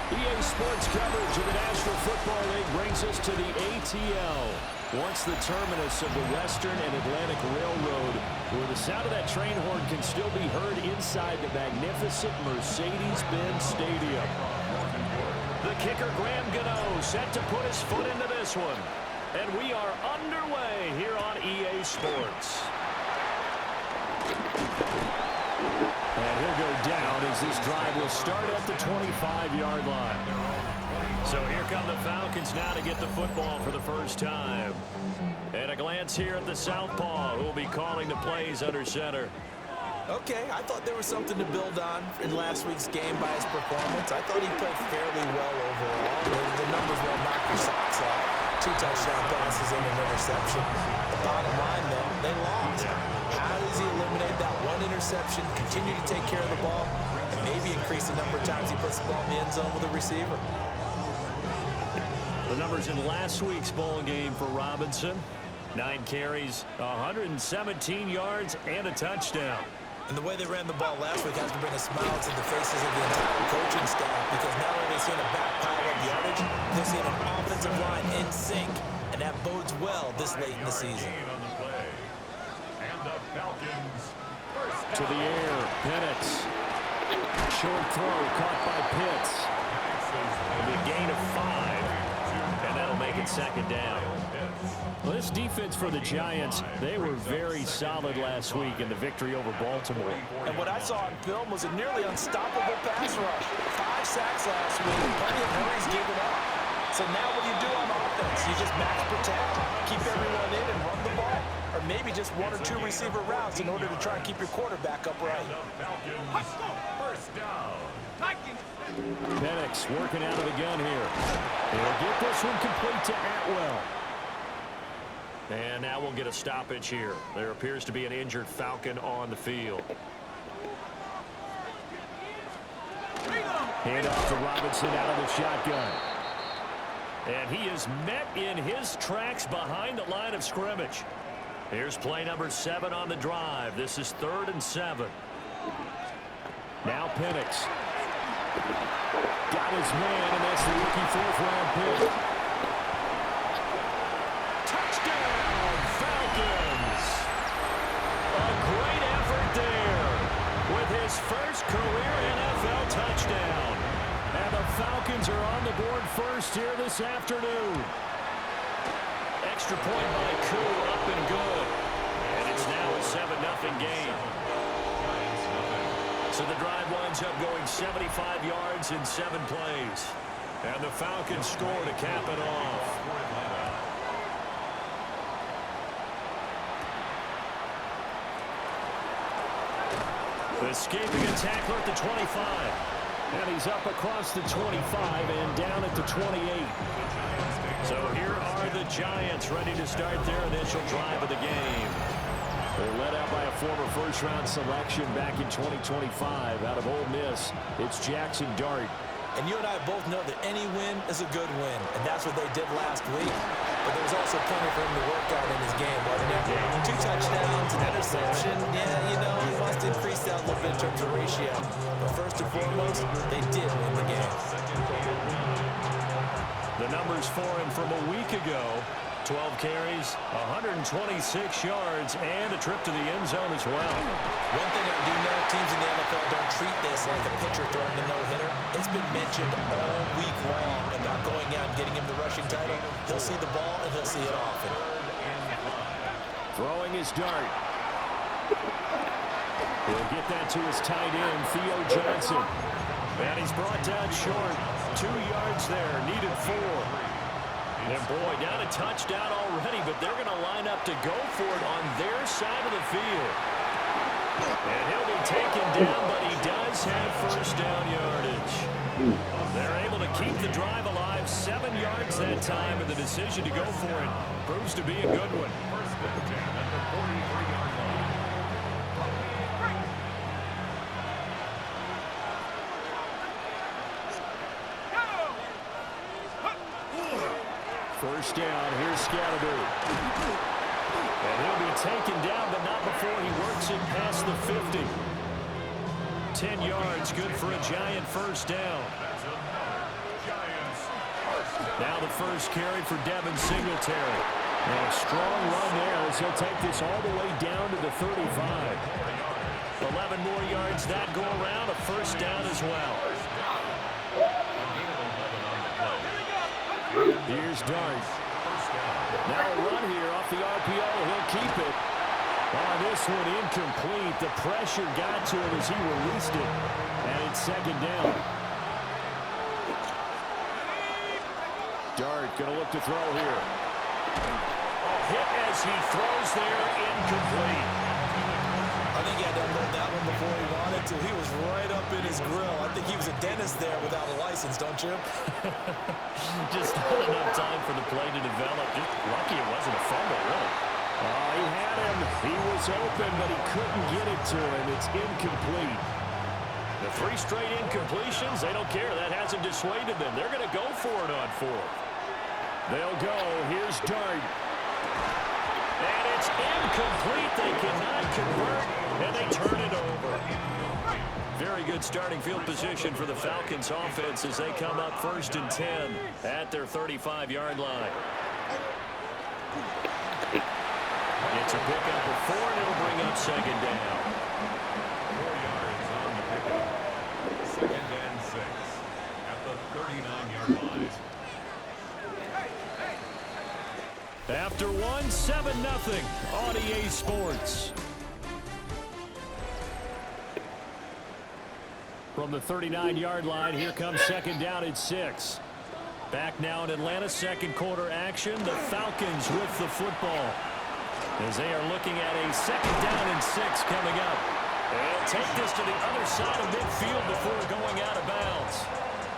EA Sports coverage of the National Football League brings us to the ATL. Once the terminus of the Western and Atlantic Railroad, where the sound of that train horn can still be heard inside the magnificent Mercedes-Benz Stadium. The kicker, Graham Gano, set to put his foot into this one. And we are underway here on EA Sports. And he'll go down as this drive will start at the 25-yard line. So here come the Falcons now to get the football for the first time. And a glance here at the southpaw, who will be calling the plays under center. Okay, I thought there was something to build on in last week's game by his performance. I thought he played fairly well overall. The numbers won't knock your socks off. 2 touchdown passes and an interception. The bottom line, though, they lost. How does he eliminate that one interception, continue to take care of the ball, and maybe increase the number of times he puts the ball in the end zone with a receiver? The numbers in last week's bowl game for Robinson: 9 carries, 117 yards, and a touchdown. And the way they ran the ball last week has to bring a smile to the faces of the entire coaching staff, because not only are they seeing a back pile of yardage, they're seeing an offensive line in sync, and that bodes well this late in the season. To the air, Penix. Short throw caught by Pitts. It'll be a gain of 5, and that'll make it second down. Well, this defense for the Giants, they were very solid last week in the victory over Baltimore. And what I saw on film was a nearly unstoppable pass rush. 5 sacks last week, plenty of hurries given up. So now what do you do on offense? You just max protect, keep everyone in and run the ball, or maybe just 1 or 2 receiver routes in order to try and keep your quarterback upright. First down. Penix working out of the gun here. He'll get this one complete to Atwell. And now we'll get a stoppage here. There appears to be an injured Falcon on the field. Hand off to Robinson out of the shotgun. And he is met in his tracks behind the line of scrimmage. Here's play number 7 on the drive. This is 3rd and 7. Now Penix. Got his man, and that's the rookie 4th-round pick. Touchdown, Falcons! A great effort there with his first career NFL touchdown. And the Falcons are on the board first here this afternoon. Extra point by Koo, up and good. And it's now a 7-0 game. So the drive winds up going 75 yards in 7 plays. And the Falcons score to cap it off. Escaping a tackler at the 25. And he's up across the 25 and down at the 28. So here are the Giants ready to start their initial drive of the game. They're led out by a former first-round selection back in 2025 out of Ole Miss. It's Jackson Dart. And you and I both know that any win is a good win, and that's what they did last week. But there was also plenty for him to work out in his game, wasn't there? 2 touchdowns, an interception. Yeah, you know, he wants to increase that a little bit in terms of ratio. But first and foremost, they did win the game. The numbers for him from a week ago: 12 carries, 126 yards, and a trip to the end zone as well. One thing I do know, teams in the NFL don't treat this like a pitcher throwing a no-hitter. It's been mentioned all week long about going out and getting him the rushing title. He'll see the ball, and he'll see it often. Throwing his Dart. He'll get that to his tight end, Theo Johnson. And he's brought down short. 2 yards there, needed 4. And boy, down a touchdown already, but they're going to line up to go for it on their side of the field. And he'll be taken down, but he does have first down yardage. They're able to keep the drive alive, 7 yards that time, and the decision to go for it proves to be a good one. First down, here's Scatterby. And he'll be taken down, but not before he works it past the 50. 10 yards, good for a Giant first down. Giants. First down. Now the first carry for Devin Singletary. And a strong run there as he'll take this all the way down to the 35. 11 more yards that go around, a first down as well. Here's Dart. Now a run here off the RPO. He'll keep it. Oh, this one incomplete. The pressure got to him as he released it. And it's second down. Dart going to look to throw here. Hit as he throws there, incomplete. I think he had to unload that one before he wanted to. He was right up in his grill. I think he was a dentist there without a license, don't you? Just not enough time for the play to develop. Just lucky it wasn't a fumble, really. He had him. He was open, but he couldn't get it to him. It's incomplete. The 3 straight incompletions, they don't care. That hasn't dissuaded them. They're going to go for it on 4th. They'll go. Here's Dart. And it's incomplete. They cannot convert, and they turn it over. Very good starting field position for the Falcons offense as they come up 1st and 10 at their 35-yard line. It's a pickup of 4, and it'll bring up second down. 4 yards on the pickup. Second and 6 at the 39-yard line. After one, 7-0 on EA Sports. From the 39-yard line, here comes second down at 6. Back now in Atlanta, second quarter action. The Falcons with the football as they are looking at a second down and 6 coming up. They'll take this to the other side of midfield before going out of bounds.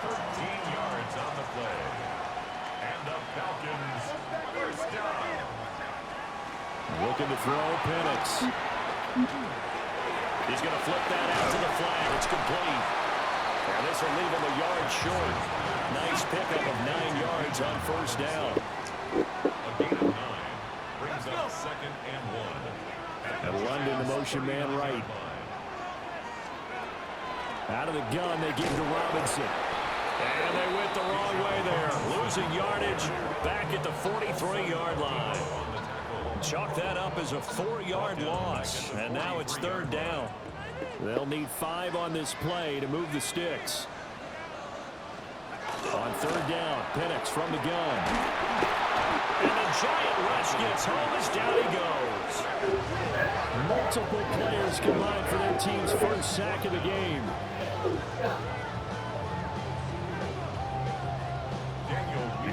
13 yards on the play. And the Falcons first down. Looking to throw Penix. He's going to flip that out to the flag. It's complete. And this will leave him a yard short. Nice pickup of 9 yards on first down. A gain of 9 brings up second and 1. And London, the motion man right. Out of the gun, they give to Robinson. And they went the wrong way there. Losing yardage back at the 43-yard line. Chalk that up as a 4-yard loss. And now it's third down. They'll need 5 on this play to move the sticks. On third down, Penix from the gun. And the giant rush gets home as down he goes. Multiple players combined for their team's first sack of the game.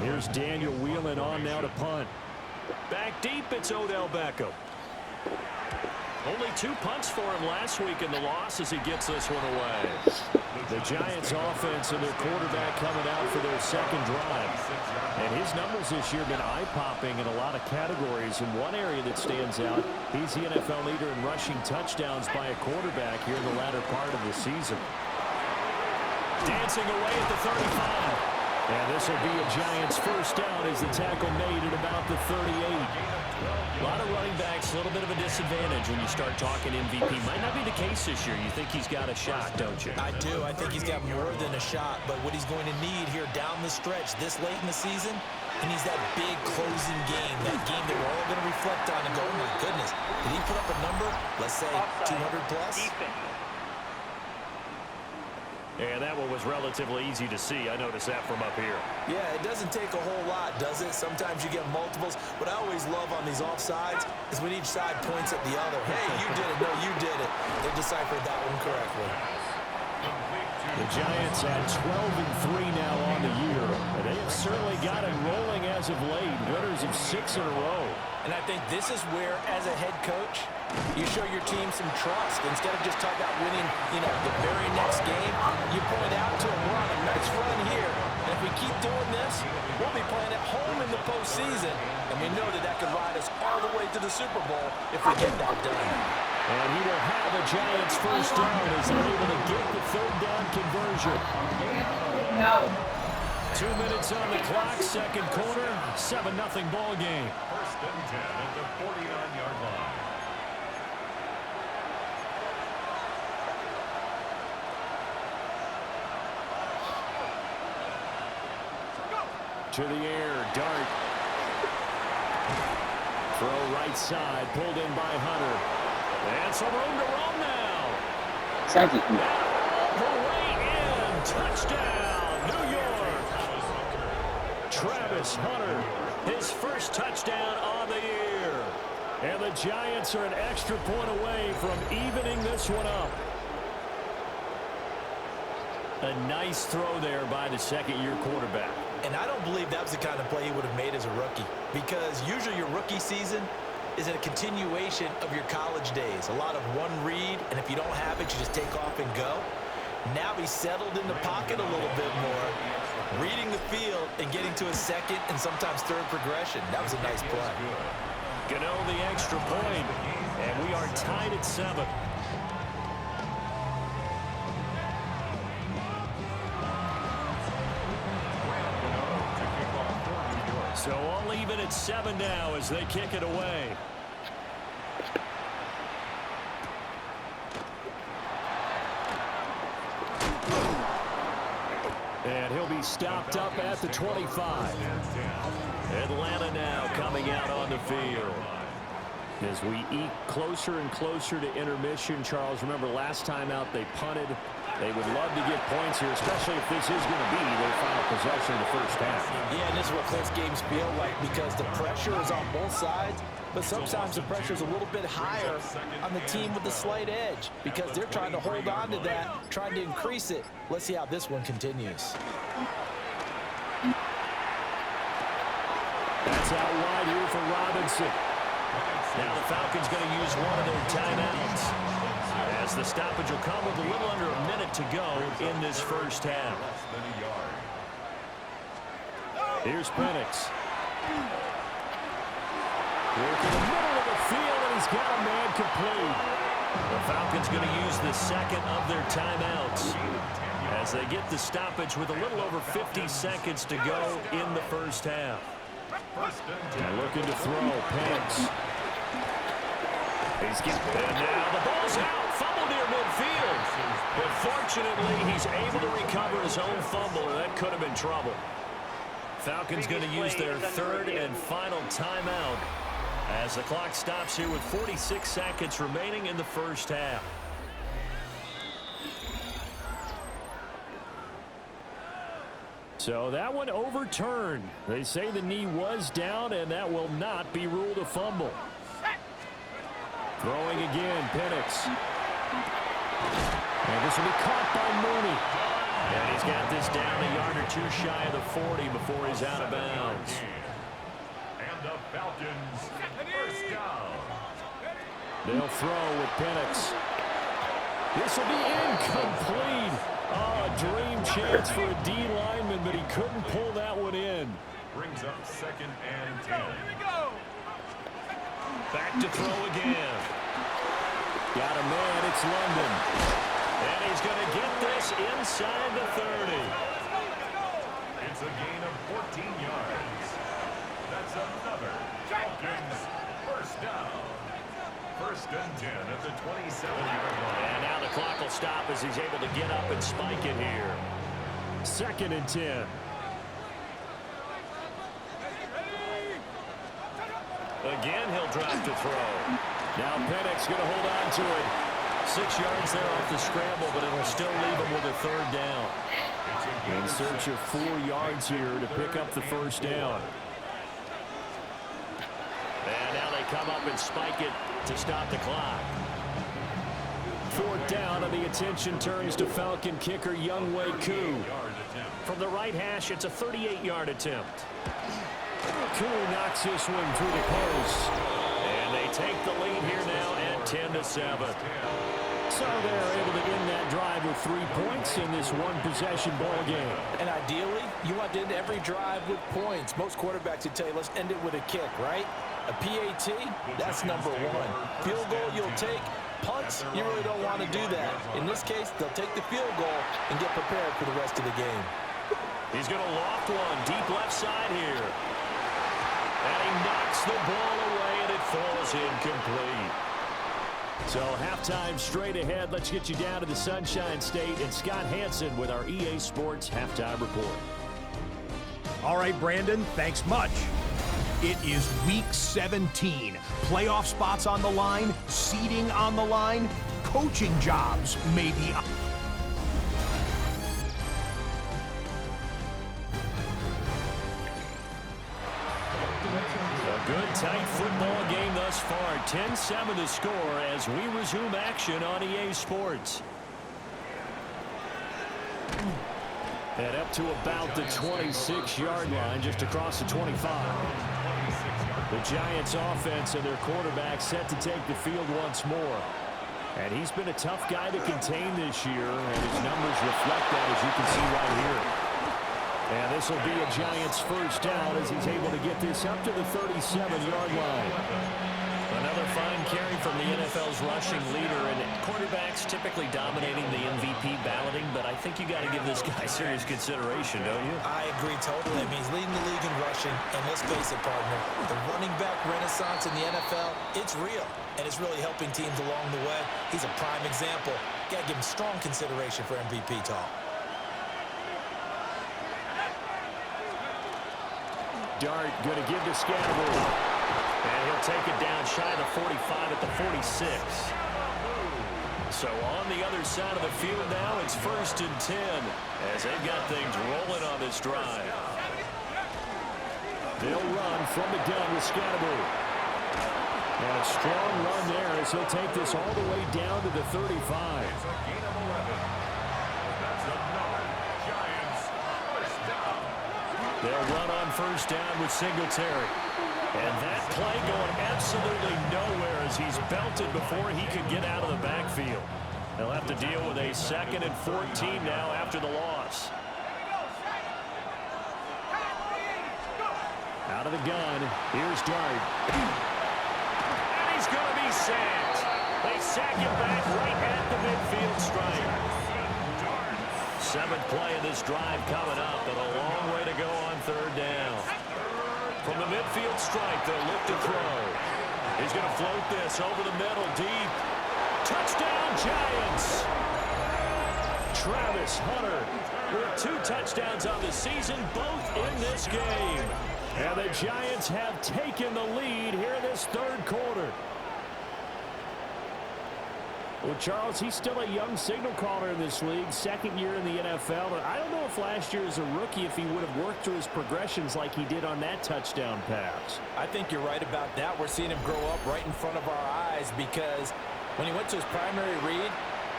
Here's Daniel Whelan on now to punt. Back deep, it's Odell Beckham. Only 2 punts for him last week in the loss as he gets this one away. The Giants offense and their quarterback coming out for their second drive. And his numbers this year have been eye-popping in a lot of categories. In one area that stands out, he's the NFL leader in rushing touchdowns by a quarterback here in the latter part of the season. Dancing away at the 35. And this will be a Giants first down as the tackle made at about the 38. A lot of running backs, a little bit of a disadvantage when you start talking MVP. Might not be the case this year. You think he's got a shot, don't you? I do. I think he's got more than a shot. But what he's going to need here down the stretch this late in the season, he needs that big closing game, that game that we're all going to reflect on and go, oh, my goodness, did he put up a number, let's say 200 plus? And that one was relatively easy to see. I noticed that from up here. Yeah, it doesn't take a whole lot, does it? Sometimes you get multiples. What I always love on these offsides is when each side points at the other. Hey, you did it. No, you did it. They deciphered that one correctly. The Giants at 12-3 now on the year. And they have certainly got it rolling as of late. Winners of 6 in a row. And I think this is where, as a head coach, you show your team some trust. Instead of just talking about winning, the very next game, you point out to them, we're on a nice run here. And if we keep doing this, we'll be playing at home in the postseason. And we know that could ride us all the way to the Super Bowl if we get that done. And he will have a Giants first down as they're able to get the third down conversion. 2 minutes on the clock, second quarter, 7-0 ball game. First and 10 at the 49-yard line. to the air. Dart. Throw right side. Pulled in by Hunter. And some room to roam now. Second. All the way in. Touchdown, New York. Travis Hunter, his first touchdown on the year. And the Giants are an extra point away from evening this one up. A nice throw there by the second-year quarterback. And I don't believe that was the kind of play he would have made as a rookie, because usually your rookie season is a continuation of your college days. A lot of one read, and if you don't have it, you just take off and go. Now he's settled in the pocket a little bit more, reading the field and getting to a second and sometimes third progression. That was a nice play. Gano the extra point, and we are tied at 7. So all even at 7 now as they kick it away. And he'll be stopped up at the 25. Atlanta now coming out on the field. As we eke closer and closer to intermission, Charles, remember last time out they punted. They would love to get points here, especially if this is going to be their final possession in the first half. Yeah, and this is what close games feel like, because the pressure is on both sides, but sometimes the pressure is a little bit higher on the team with the slight edge, because they're trying to hold on to that, trying to increase it. Let's see how this one continues. That's out wide here for Robinson. Now the Falcons going to use one of their timeouts, as the stoppage will come with a little under a minute to go in this first half. Here's Penix. Working the middle of the field, and he's got a man complete. The Falcons going to use the second of their timeouts as they get the stoppage with a little over 50 seconds to go in the first half. And looking to throw, Penix. And now the ball's out. Fumble near midfield. But fortunately, he's able to recover his own fumble, and that could have been trouble. Falcons going to use their third and final timeout as the clock stops here with 46 seconds remaining in the first half. So that one overturned. They say the knee was down, and that will not be ruled a fumble. Throwing again, Penix. And this will be caught by Mooney. And he's got this down a yard or two shy of the 40 before he's out of bounds. And the Falcons first down. They'll throw with Penix. This will be incomplete. Oh, a dream chance for a D lineman, but he couldn't pull that one in. Brings up 2nd and 10. Back to throw again. Got a man, it's London. And he's going to get this inside the 30. It's a gain of 14 yards. That's another Falcons first down. 1st and 10 at the 27-yard line. And now the clock will stop as he's able to get up and spike it here. 2nd and 10. Again, he'll drop to throw. Now Penix going to hold on to it. 6 yards there off the scramble, but it'll still leave him with a 3rd down. In search of 4 yards here to pick up the first down. And now they come up and spike it to stop the clock. 4th down, and the attention turns to Falcon kicker Younghoe Koo. From the right hash, it's a 38-yard attempt. Koo knocks this one through the post. And they take the lead here now at 10-7. So they're able to end that drive with 3 points in this one-possession ball game. And ideally, you want to end every drive with points. Most quarterbacks would tell you, let's end it with a kick, right? A PAT, that's number 1. Field goal, you'll take. Punts, you really don't want to do that. In this case, they'll take the field goal and get prepared for the rest of the game. He's going to loft one deep left side here. And he knocks the ball away, and it falls incomplete. So halftime straight ahead. Let's get you down to the Sunshine State and Scott Hansen with our EA Sports Halftime Report. All right, Brandon, thanks much. It is Week 17. Playoff spots on the line, seeding on the line, coaching jobs may be on. A good, tight football game thus far. 10-7 the score as we resume action on EA Sports. And up to about the 26-yard line, just across the 25. The Giants offense and their quarterback set to take the field once more. And he's been a tough guy to contain this year, and his numbers reflect that, as you can see right here. And this will be a Giants first down as he's able to get this up to the 37-yard line. Another fine carry from the NFL's rushing leader, and quarterbacks typically dominating the MVP balloting, but I think you got to give this guy serious consideration, don't you? I agree totally. I mean, he's leading the league in rushing, and let's face it, partner, the running back renaissance in the NFL, it's real, and it's really helping teams along the way. He's a prime example. Got to give him strong consideration for MVP talk. Dart going to give to Scatterwood. And he'll take it down shy of the 45 at the 46. So on the other side of the field now, it's 1st and 10 as they've got things rolling on this drive. They'll run from the gun with Scatterwood. And a strong run there as he'll take this all the way down to the 35. It's a gain of 11. That's another Giants first down. They'll run on first down with Singletary. And that play going absolutely nowhere as he's belted before he could get out of the backfield. They'll have to deal with a 2nd and 14 now after the loss. Out of the gun, here's Dart. And he's going to be sacked. They sack him back right at the midfield stripe. 7th play of this drive coming up, but a long way to go on 3rd down. From the midfield stripe, they'll look to throw. He's going to float this over the middle, deep. Touchdown, Giants! Travis Hunter with 2 touchdowns on the season, both in this game. And the Giants have taken the lead here in this 3rd quarter. Well, Charles, he's still a young signal caller in this league, 2nd year in the NFL. And I don't know if last year as a rookie, if he would have worked through his progressions like he did on that touchdown pass. I think you're right about that. We're seeing him grow up right in front of our eyes because when he went to his primary read,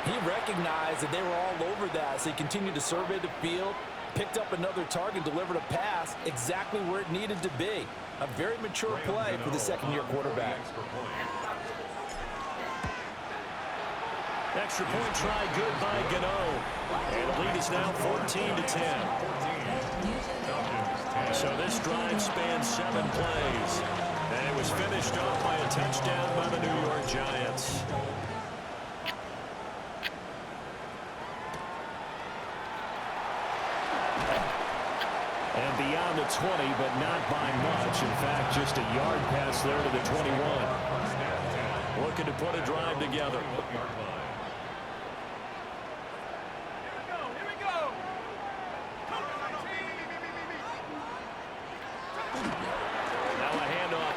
he recognized that they were all over that. So he continued to survey the field, picked up another target, delivered a pass exactly where it needed to be. A very mature play for the 2nd-year quarterback. Extra point try good by Gano. And the lead is now 14-10. So this drive spans 7 plays. And it was finished off by a touchdown by the New York Giants. And beyond the 20, but not by much. In fact, just a yard pass there to the 21. Looking to put a drive together.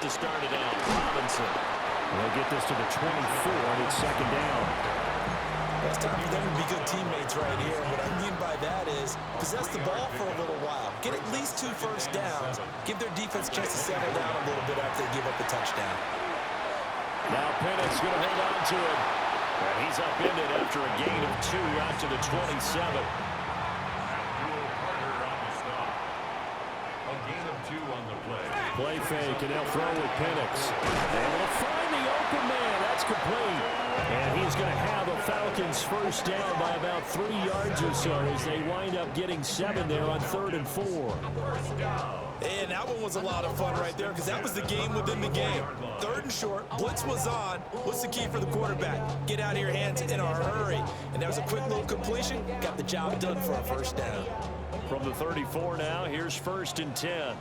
To start it out, Robinson. They'll get this to the 24, and it's 2nd down. It's time for them to be good teammates right here. And what I mean by that is possess the ball for a little while. Get at least 2 first downs. Give their defense a chance to settle down a little bit after they give up the touchdown. Now Penix going to hold on to it. And he's upended after a gain of 2 out to the 27. Play fake, and they'll throw with Penix. And they'll find the open man. That's complete. And he's going to have a Falcons first down by about 3 yards or so as they wind up getting 7 there on 3rd and 4. And that one was a lot of fun right there because that was the game within the game. 3rd and short, blitz was on. What's the key for the quarterback? Get out of your hands in a hurry. And that was a quick little completion. Got the job done for a first down. From the 34 now, here's 1st and 10.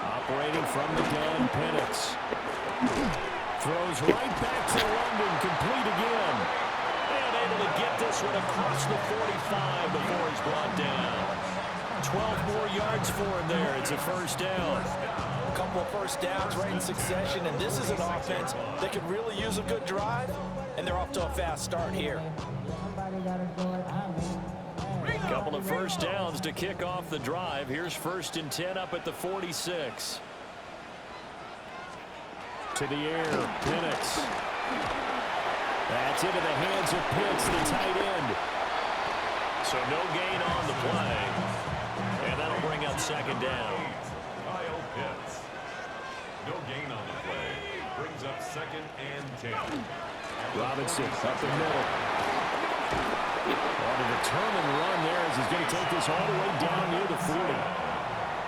Operating from the gun, Penix. Throws right back to London, complete again. And able able to get this one across the 45 before he's brought down. 12 more yards for him there. It's a first down. A couple of first downs right in succession, and this is an offense that could really use a good drive, and they're off to a fast start here. A couple of first downs to kick off the drive. Here's 1st and 10 up at the 46. To the air, Penix. That's into the hands of Pitts, the tight end. So no gain on the play. And that'll bring up 2nd down. Kyle Pitts. No gain on the play. Brings up 2nd and 10. Robinson up the middle. On a determined run there as he's going to take this all the way down near the 40.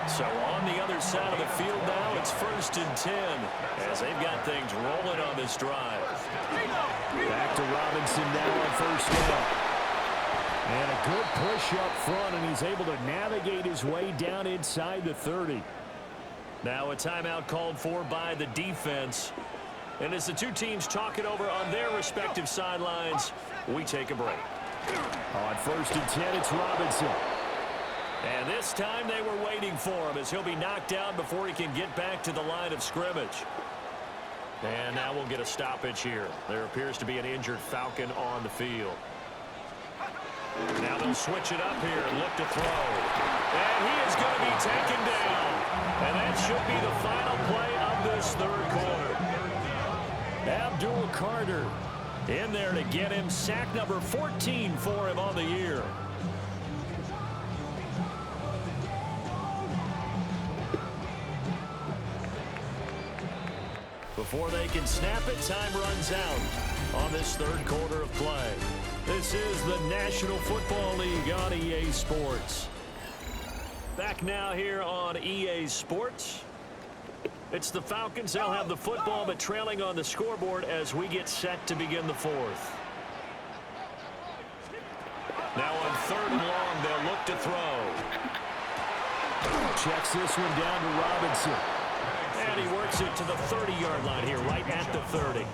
So on the other side of the field now, it's 1st and 10 as they've got things rolling on this drive. Back to Robinson now on 1st down. And a good push up front, and he's able to navigate his way down inside the 30. Now a timeout called for by the defense. And as the two teams talk it over on their respective sidelines, we take a break. On 1st and 10, it's Robinson. And this time they were waiting for him as he'll be knocked down before he can get back to the line of scrimmage. And now we'll get a stoppage here. There appears to be an injured Falcon on the field. Now they'll switch it up here and look to throw. And he is going to be taken down. And that should be the final play of this 3rd quarter. Abdul Carter in there to get him. Sack number 14 for him on the year. Before they can snap it, time runs out on this 3rd quarter of play. This is the National Football League on EA Sports. Back now here on EA Sports. It's the Falcons. They'll have the football, but trailing on the scoreboard as we get set to begin the 4th. Now on 3rd and long, they'll look to throw. Checks this one down to Robinson. And he works it to the 30-yard line here, right at the 30.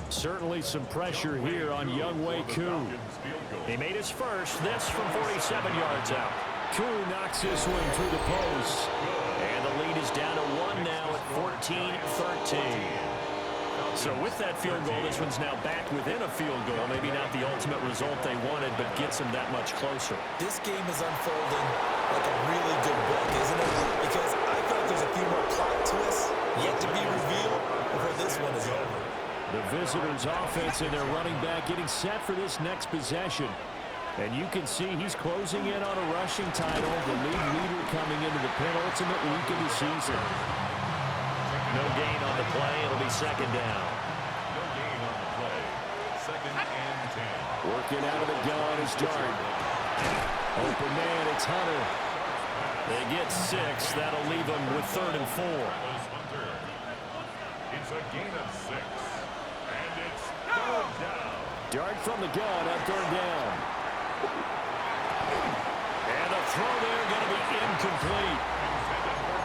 Certainly some pressure here on Younghoe Koo. He made his first, this from 47 yards out. Koo knocks this one through the post. And the lead is down to 1 now at 14-13. So with that field goal, this one's now back within a field goal. Maybe not the ultimate result they wanted, but gets them that much closer. This game is unfolding like a really good book, isn't it? Because I feel like there's a few more plot twists yet to be revealed before this one is over. The visitors' offense and their running back getting set for this next possession. And you can see he's closing in on a rushing title, the league leader coming into the penultimate week of the season. No gain on the play. It'll be 2nd down. No gain on the play. 2nd and 10. Working out of the gun is Dart. Open man, it's Hunter. They get 6. That'll leave them with 3rd and 4. It's a gain of 6. And it's 3rd down. Dart from the gun at 3rd down. And the throw there going to be incomplete.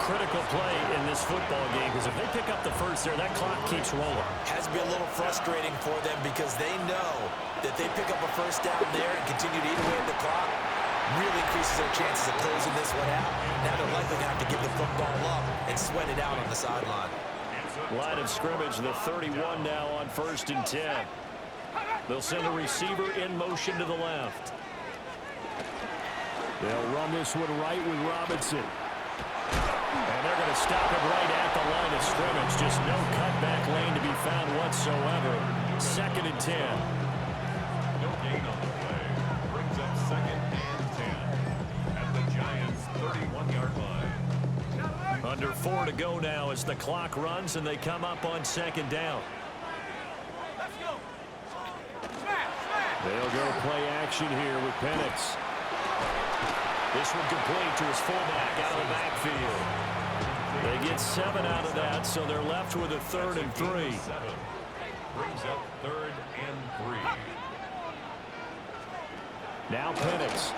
Critical play in this football game because if they pick up the first there, that clock keeps rolling. Has to be a little frustrating for them because they know that they pick up a first down there and continue to eat away at the clock. Really increases their chances of closing this one out. Now they're likely going to have to give the football up and sweat it out on the sideline. Line of scrimmage, the 31 now on 1st and 10. They'll send a receiver in motion to the left. They'll run this one right with Robinson. And they're going to stop it right at the line of scrimmage. Just no cutback lane to be found whatsoever. 2nd and 10. No gain on the play. Brings up 2nd and 10. At the Giants' 31-yard line. Under 4 to go now as the clock runs and they come up on 2nd down. They'll go play action here with Penix. This one complete to his fullback out of the backfield. They get 7 out of that, so they're left with a 3rd and 3. Brings up 3rd and 3. Now Penix.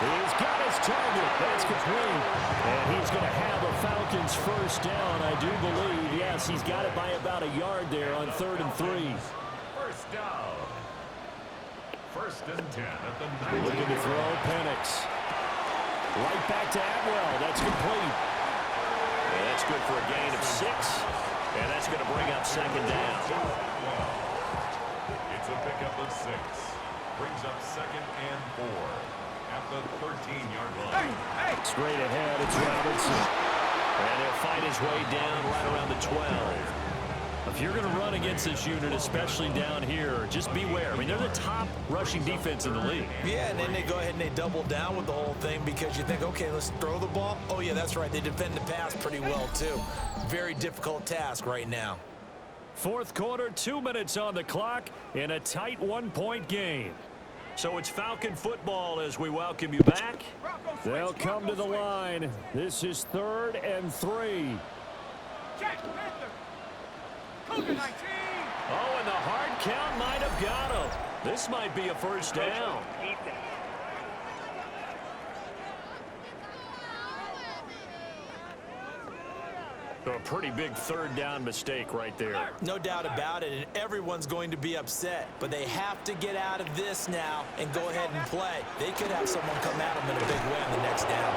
He's got his target. That's complete. And he's going to have a Falcons first down, I do believe. Yes, he's got it by about a yard there on 3rd and 3. First down. First and 10 at the 19. Looking to throw Penix. Right back to Atwell. That's complete. And that's good for a gain of 6. And that's going to bring up second down. It's a pickup of 6. Brings up second and 4 at the 13-yard line. Straight ahead, it's Robinson. And he'll fight his way down right around the 12. If you're going to run against this unit, especially down here, just beware. I mean, they're the top rushing defense in the league. Yeah, and then they go ahead and they double down with the whole thing because you think, okay, let's throw the ball. Oh, yeah, that's right. They defend the pass pretty well, too. Very difficult task right now. Fourth quarter, 2 minutes on the clock in a tight 1-point game. So it's Falcon football as we welcome you back. They'll come to the line. This is 3rd and 3. Oh, and the hard count might have got him. This might be a first down. A pretty big 3rd down mistake right there. No doubt about it, and everyone's going to be upset. But they have to get out of this now and go ahead and play. They could have someone come at them in a big way on the next down.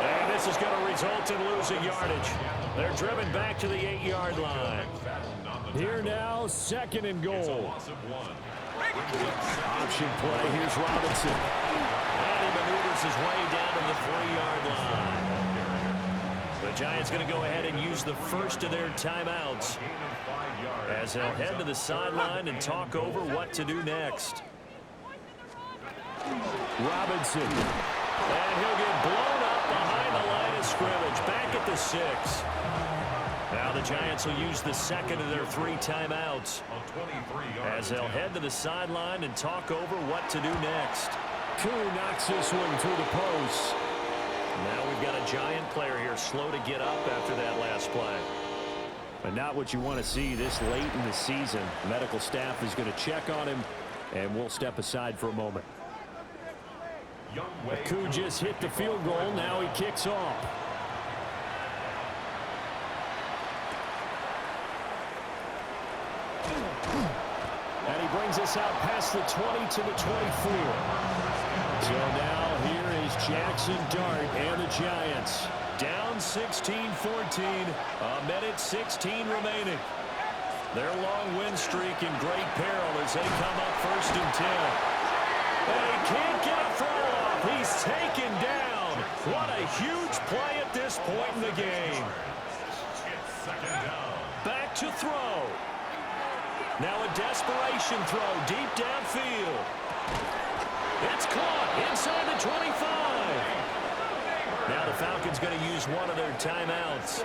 And this is going to result in losing yardage. They're driven back to the 8-yard line. Here now, 2nd and goal. Option play. Here's Robinson. And he maneuvers his way down to the 3-yard line. The Giants going to go ahead and use the first of their timeouts as they'll head to the sideline and talk over what to do next. Robinson. And he'll get blown up behind the line of scrimmage. Back at the 6. Now the Giants will use the second of their 3 timeouts as they'll head to the sideline and talk over what to do next. Koo knocks this one through the post. Now we've got a Giant player here slow to get up after that last play. But not what you want to see this late in the season. Medical staff is going to check on him, and we'll step aside for a moment. Koo just hit the field goal. Now he kicks off. And he brings us out past the 20 to the 24. So now here is Jackson Dart and the Giants. Down 16-14, a minute 16 remaining. Their long win streak in great peril as they come up 1st and 10. And he can't get a throw off. He's taken down. What a huge play at this point in the game. Back to throw. Now a desperation throw deep downfield. It's caught inside the 25. Now the Falcons going to use one of their timeouts.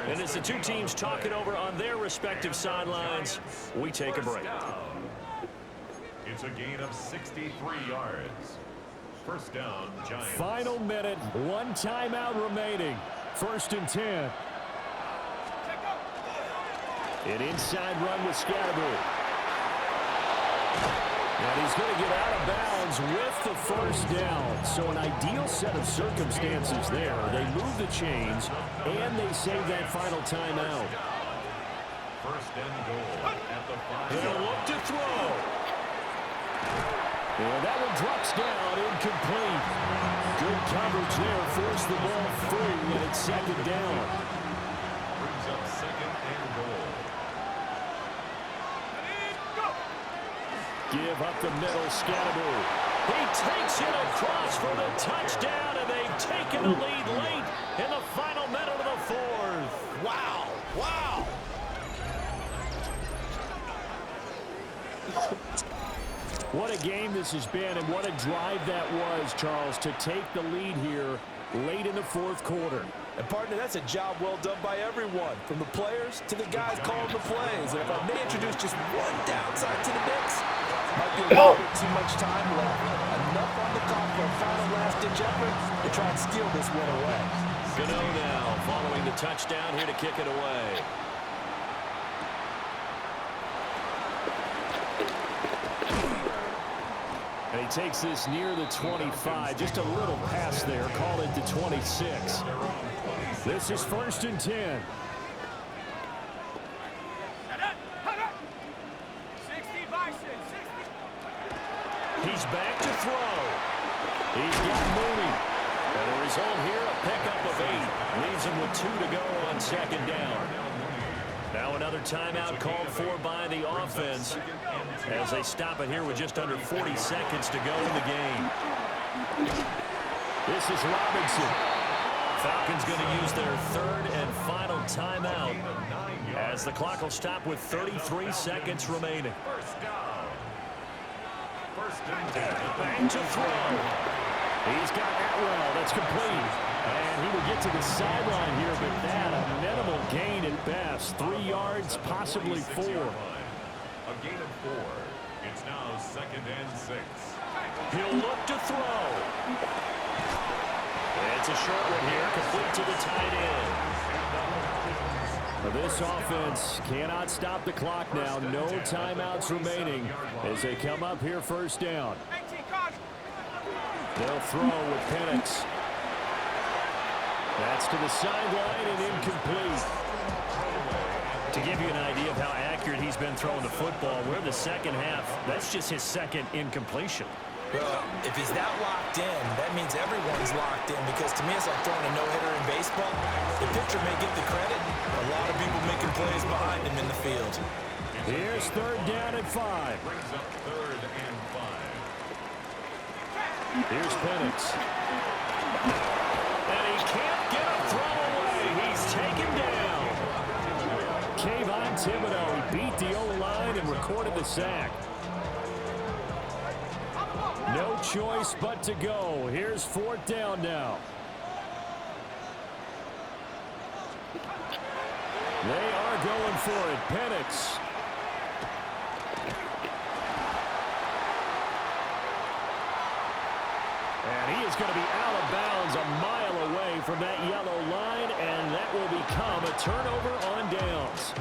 And as the 2 teams talk it over on their respective sidelines, we take a break. It's a gain of 63 yards. First down, Giants. Final minute, 1 timeout remaining. 1st and 10. An inside run with Scatterbury. And he's going to get out of bounds with the first down. So an ideal set of circumstances there. They move the chains, and they save that final timeout. First and goal at the 5. He'll look to throw. And that one drops down, incomplete. Good coverage there, forced the ball free, and it's 2nd down. Brings up 2nd and goal. Give up the middle, Scatterbury. He takes it across for the touchdown, and they've taken the lead late in the final minute of the 4th. Wow. Wow. What a game this has been, and what a drive that was, Charles, to take the lead here late in the 4th quarter. And, partner, that's a job well done by everyone, from the players to the guys calling the plays. And if I may introduce just one downside to the mix, might be a little bit too much time left. Enough on the clock for a final last-ditch effort to try and steal this one away. Gano now following the touchdown here to kick it away. And he takes this near the 25. Just a little pass there. Call it the 26. This is 1st and 10. He's back to throw. He's got Mooney. And the result here, a pickup of 8. Leaves him with 2 to go on second down. Now another timeout called for by the offense as they stop it here with just under 40 seconds to go in the game. This is Robinson. Falcons going to use their 3rd and final timeout as the clock will stop with 33 seconds remaining. Back to throw. He's got Atwell. That's complete. And he will get to the sideline here, but that a minimal gain at best. 3 yards, possibly 4. A gain of 4. It's now 2nd and 6. He'll look to throw. It's a short one here, complete to the tight end. This offense cannot stop the clock now. No timeouts remaining as they come up here first down. They'll throw with Penix. That's to the sideline and incomplete. To give you an idea of how accurate he's been throwing the football, we're in the second half. That's just his 2nd incompletion. Well, if he's that locked in, that means everyone's locked in, because to me it's like throwing a no-hitter in baseball. The pitcher may get the credit. A lot of people making plays behind him in the field. Here's 3rd down and 5. Brings up 3rd and 5. Here's Penix. And he can't get a throw away. He's taken down. Kayvon Thibodeau, he beat the O-line and recorded the sack. No choice but to go. Here's 4th down now. They are going for it. Penix. And he is going to be out of bounds a mile away from that yellow line, and that will become a turnover on downs.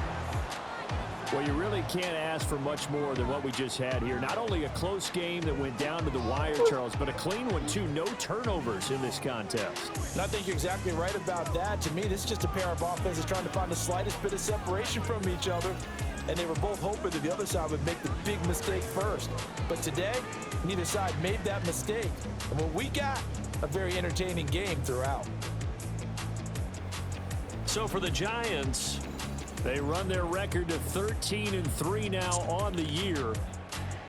Well, you really can't ask for much more than what we just had here. Not only a close game that went down to the wire, Charles, but a clean one, too. No turnovers in this contest. And I think you're exactly right about that. To me, this is just a pair of offenses trying to find the slightest bit of separation from each other. And they were both hoping that the other side would make the big mistake first. But today, neither side made that mistake. And what we got, a very entertaining game throughout. So for the Giants, they run their record to 13-3 now on the year.